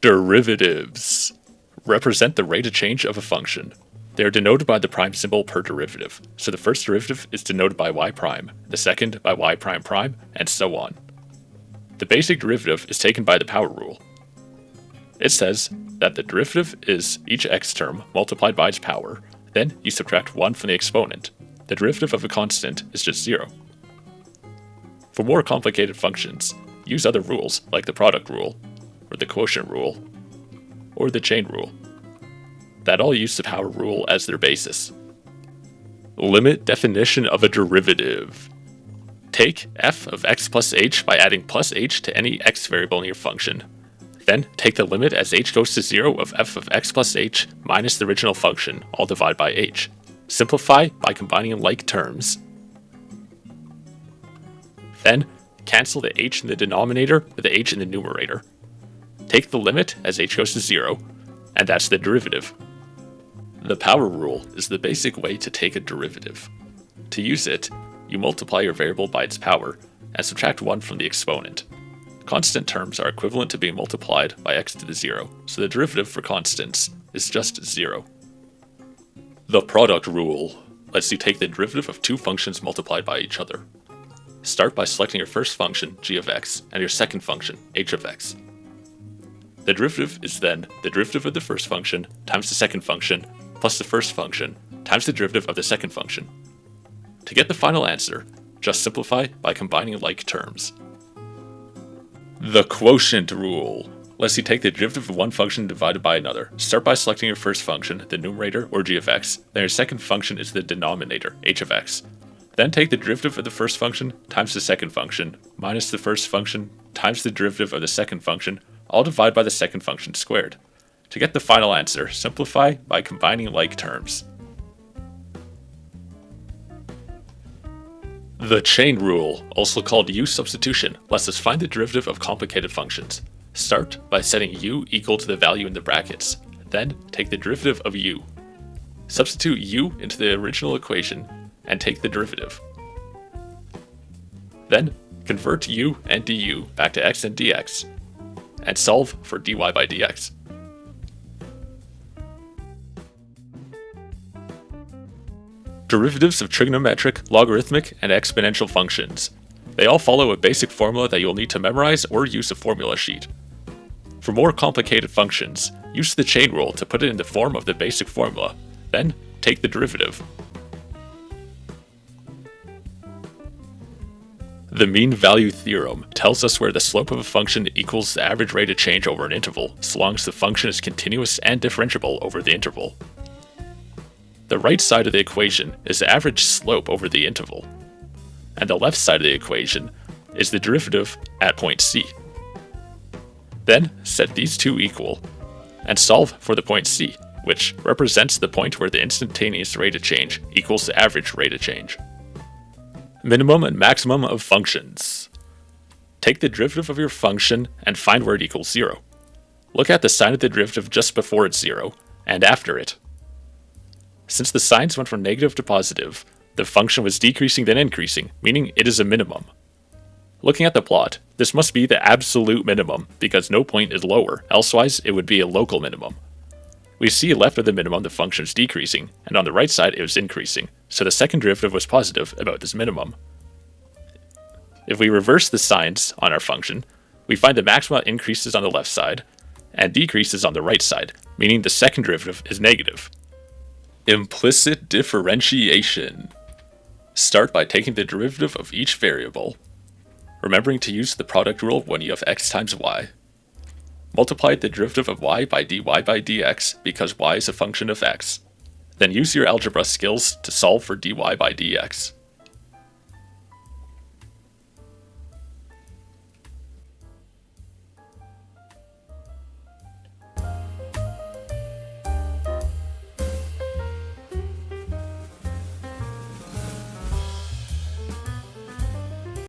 Derivatives represent the rate of change of a function. They are denoted by the prime symbol per derivative. So the first derivative is denoted by y prime, the second by y prime prime, and so on. The basic derivative is taken by the power rule. It says that the derivative is each x term multiplied by its power, then you subtract 1 from the exponent. The derivative of a constant is just 0. For more complicated functions, use other rules like the product rule, or the quotient rule, or the chain rule, that all use the power rule as their basis. Limit definition of a derivative. Take f of x plus h by adding plus h to any x variable in your function. Then take the limit as h goes to 0 of f of x plus h minus the original function, all divided by h. Simplify by combining like terms. Then cancel the h in the denominator with the h in the numerator. Take the limit as h goes to 0, and that's the derivative. The power rule is the basic way to take a derivative. To use it, you multiply your variable by its power and subtract 1 from the exponent. Constant terms are equivalent to being multiplied by x to the 0, so the derivative for constants is just 0. The product rule lets you take the derivative of two functions multiplied by each other. Start by selecting your first function, g of x, and your second function, h of x. The derivative is then the derivative of the first function times the second function plus the first function times the derivative of the second function. To get the final answer, just simplify by combining like terms. The quotient rule lets you take the derivative of one function divided by another. Start by selecting your first function, the numerator, or g of x, then your second function is the denominator, h of x. Then take the derivative of the first function times the second function, minus the first function times the derivative of the second function, all divided by the second function squared. To get the final answer, simplify by combining like terms. The chain rule, also called u-substitution, lets us find the derivative of complicated functions. Start by setting u equal to the value in the brackets. Then take the derivative of u. Substitute u into the original equation and take the derivative. Then convert u and du back to x and dx, and solve for dy by dx. Derivatives of trigonometric, logarithmic, and exponential functions. They all follow a basic formula that you'll need to memorize or use a formula sheet. For more complicated functions, use the chain rule to put it in the form of the basic formula, then take the derivative. The mean value theorem tells us where the slope of a function equals the average rate of change over an interval, so long as the function is continuous and differentiable over the interval. The right side of the equation is the average slope over the interval, and the left side of the equation is the derivative at point C. Then set these two equal, and solve for the point C, which represents the point where the instantaneous rate of change equals the average rate of change. Minimum and maximum of functions. Take the derivative of your function and find where it equals 0. Look at the sign of the derivative just before it's 0, and after it. Since the signs went from negative to positive, the function was decreasing then increasing, meaning it is a minimum. Looking at the plot, this must be the absolute minimum, because no point is lower, elsewise it would be a local minimum. We see left of the minimum the function is decreasing, and on the right side it was increasing, so the second derivative was positive about this minimum. If we reverse the signs on our function, we find the maxima increases on the left side, and decreases on the right side, meaning the second derivative is negative. Implicit differentiation. Start by taking the derivative of each variable, remembering to use the product rule when you have x times y. Multiply the derivative of y by dy by dx because y is a function of x. Then use your algebra skills to solve for dy by dx.